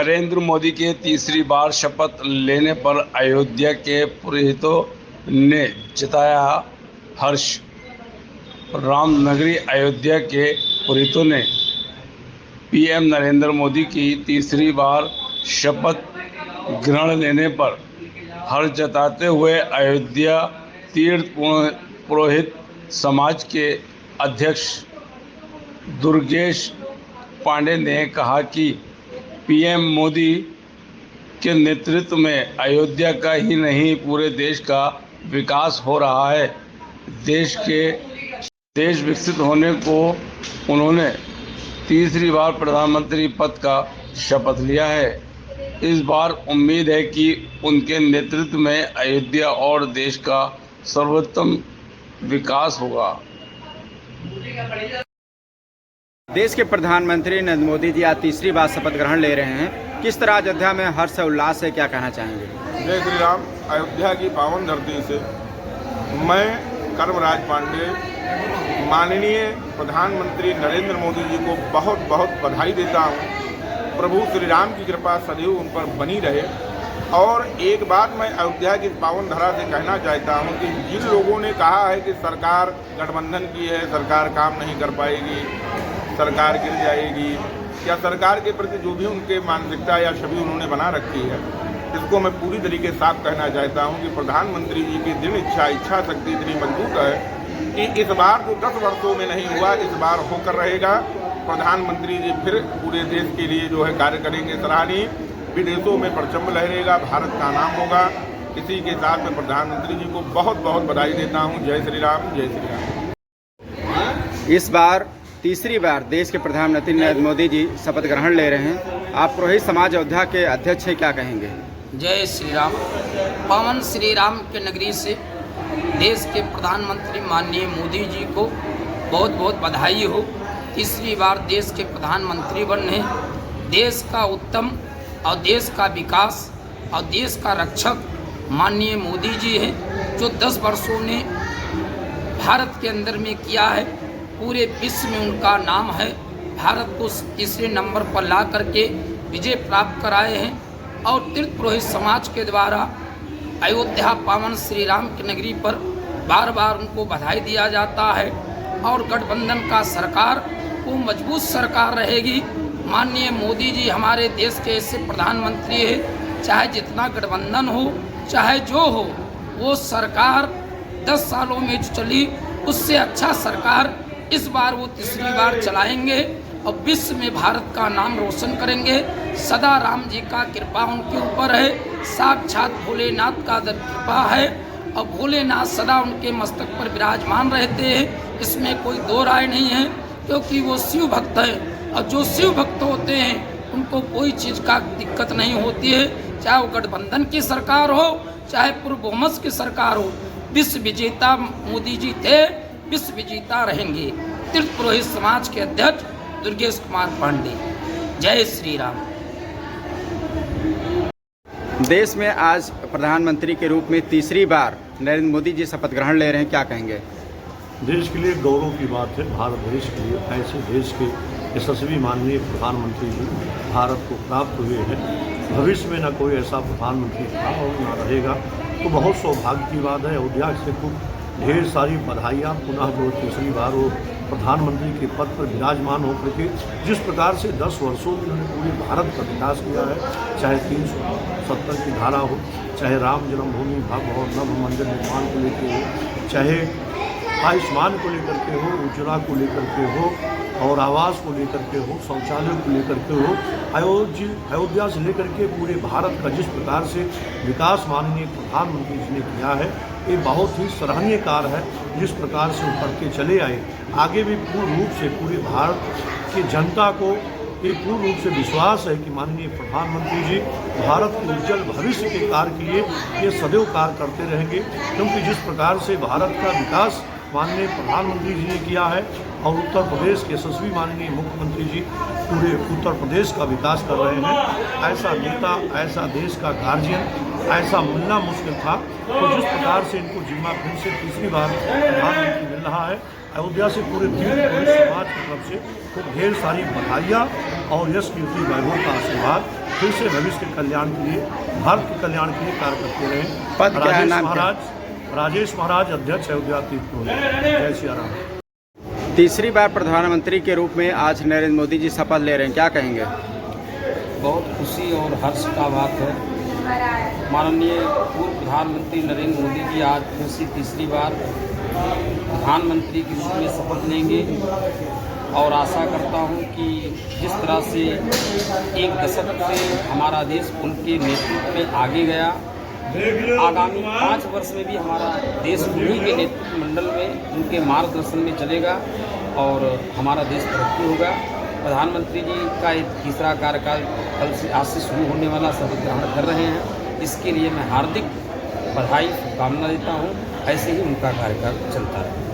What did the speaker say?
नरेंद्र मोदी के तीसरी बार शपथ लेने पर अयोध्या के पुरोहितों ने जताया हर्ष। रामनगरी अयोध्या के पुरोहितों ने पीएम नरेंद्र मोदी की तीसरी बार शपथ ग्रहण लेने पर हर्ष जताते हुए अयोध्या तीर्थ पुरोहित समाज के अध्यक्ष दुर्गेश पांडे ने कहा कि पीएम मोदी के नेतृत्व में अयोध्या का ही नहीं पूरे देश का विकास हो रहा है। देश विकसित होने को उन्होंने तीसरी बार प्रधानमंत्री पद का शपथ लिया है। इस बार उम्मीद है कि उनके नेतृत्व में अयोध्या और देश का सर्वोत्तम विकास होगा। देश के प्रधानमंत्री नरेंद्र मोदी जी आज तीसरी बार शपथ ग्रहण ले रहे हैं। किस तरह अयोध्या में हर्ष और उल्लास है, क्या कहना चाहेंगे? जय श्री राम। अयोध्या की पावन धरती से मैं कर्मराज पांडे माननीय प्रधानमंत्री नरेंद्र मोदी जी को बहुत बहुत बधाई देता हूं। प्रभु श्री राम की कृपा सदैव उन पर बनी रहे। और एक बात मैं अयोध्या की पावन धरा से कहना चाहता हूं कि जिन लोगों ने कहा है कि सरकार गठबंधन की है, सरकार काम नहीं कर पाएगी, सरकार गिर जाएगी, या सरकार के प्रति जो भी उनके मानसिकता या छवि उन्होंने बना रखी है, इसको मैं पूरी तरीके से साफ कहना चाहता हूं कि प्रधानमंत्री जी की दृढ़ इच्छा शक्ति इतनी मजबूत है कि इस बार जो 10 वर्षों में नहीं हुआ, इस बार होकर रहेगा। प्रधानमंत्री जी फिर पूरे देश के लिए जो है कार्य करेंगे सराहनीय। विदेशों में परचम लहरेगा, भारत का नाम होगा। इसी के साथ मैं प्रधानमंत्री जी को बहुत बहुत बधाई देता हूँ। जय श्री राम, जय श्री राम। इस बार तीसरी बार देश के प्रधानमंत्री नरेंद्र मोदी जी शपथ ग्रहण ले रहे हैं। आप पुरोहित समाज अयोध्या के अध्यक्ष हैं, क्या कहेंगे? जय श्री राम। पवन श्री राम के नगरी से देश के प्रधानमंत्री माननीय मोदी जी को बहुत बहुत बधाई हो। तीसरी बार देश के प्रधानमंत्री बने। देश का उत्तम और देश का विकास और देश का रक्षक माननीय मोदी जी हैं, जो 10 वर्षों ने भारत के अंदर में किया है। पूरे विश्व में उनका नाम है। भारत को तीसरे नंबर पर ला करके विजय प्राप्त कराए हैं। और तीर्थ पुरोहित समाज के द्वारा अयोध्या पावन श्री राम की नगरी पर बार बार उनको बधाई दिया जाता है। और गठबंधन का सरकार वो मजबूत सरकार रहेगी। माननीय मोदी जी हमारे देश के ऐसे प्रधानमंत्री है, चाहे जितना गठबंधन हो, चाहे जो हो, वो सरकार 10 सालों में जो चली उससे अच्छा सरकार इस बार वो तीसरी बार चलाएंगे और विश्व में भारत का नाम रोशन करेंगे। सदा राम जी का कृपा उनके ऊपर है। साक्षात भोलेनाथ का कृपा है और भोलेनाथ सदा उनके मस्तक पर विराजमान रहते हैं। इसमें कोई दो राय नहीं है, क्योंकि वो शिव भक्त है। और जो शिव भक्त होते हैं उनको कोई चीज़ का दिक्कत नहीं होती है, चाहे वो गठबंधन की सरकार हो, चाहे पूर्व बहुमत की सरकार हो। विश्व विजेता मोदी जी थे, विश्व विजेता रहेंगे। तीर्थ पुरोहित समाज के अध्यक्ष दुर्गेश कुमार पांडे। जय श्री राम। देश में आज प्रधानमंत्री के रूप में तीसरी बार नरेंद्र मोदी जी शपथ ग्रहण ले रहे हैं, क्या कहेंगे? देश के लिए गौरव की बात है। भारत देश के लिए ऐसे देश के यशस्वी माननीय प्रधानमंत्री जी भारत को प्राप्त हुए हैं। भविष्य में न कोई ऐसा प्रधानमंत्री था और न रहेगा, तो बहुत सौभाग्य की बात है। अयोध्या से खूब ढेर सारी बधाइयाँ। पुनः जो तीसरी बार वो प्रधानमंत्री के पद पर विराजमान होकर के जिस प्रकार से 10 वर्षों में उन्होंने पूरे भारत का विकास किया है, चाहे 370 की धारा हो, चाहे राम जन्मभूमि भव्य और नव मंदिर निर्माण को लेकर हो, चाहे आयुष्मान को लेकर के हो, उज्ज्वला को लेकर के हो, और आवास को लेकर के हो, शौचालय को लेकर के हो, अयोध्या से लेकर के पूरे भारत का जिस प्रकार से विकास माननीय प्रधानमंत्री जी ने किया है, ये बहुत ही सराहनीय कार्य है। जिस प्रकार से वो करके चले आए, आगे भी पूर्ण रूप से पूरे भारत की जनता को ये पूर्ण रूप से विश्वास है कि माननीय प्रधानमंत्री जी भारत के उज्जवल भविष्य के कार्य के लिए ये सदैव कार्य करते रहेंगे। क्योंकि जिस प्रकार से भारत का विकास माननीय प्रधानमंत्री जी ने किया है और उत्तर प्रदेश के यशस्वी माननीय मुख्यमंत्री जी पूरे उत्तर प्रदेश का विकास कर रहे हैं, ऐसा नेता, ऐसा देश का गार्जियन ऐसा मिलना मुश्किल था। तो जिस प्रकार से इनको जिम्मा फिर से तीसरी बार प्रधानमंत्री मिल रहा है, अयोध्या से पूरे पूरे समाज की तरफ से खूब ढेर सारी बधाइयाँ और यश कीर्ति वैभव का आशीर्वाद। फिर से भविष्य के कल्याण के लिए, भारत के कल्याण के लिए कार्य करते रहे। पद क्या है, नाम क्या? राजेश महाराज, अध्यक्ष अयोध्या तीर्थ टोली। जय सिया राम। तीसरी बार प्रधानमंत्री के रूप में आज नरेंद्र मोदी जी शपथ ले रहे हैं, क्या कहेंगे? बहुत खुशी और हर्ष का बात है। माननीय पूर्व प्रधानमंत्री नरेंद्र मोदी जी आज फिर से तीसरी बार प्रधानमंत्री के रूप में शपथ लेंगे और आशा करता हूं कि जिस तरह से एक दशक से हमारा देश उनके नेतृत्व में आगे गया, आगामी 5 वर्ष में भी हमारा देश उन्हीं के नेतृत्व मंडल में, उनके मार्गदर्शन में चलेगा और हमारा देश तरक्की होगा। प्रधानमंत्री जी का एक तीसरा कार्यकाल कल से आज से शुरू होने वाला शपथ ग्रहण कर रहे हैं। इसके लिए मैं हार्दिक बधाई शुभकामना देता हूँ। ऐसे ही उनका कार्यकाल चलता रहे।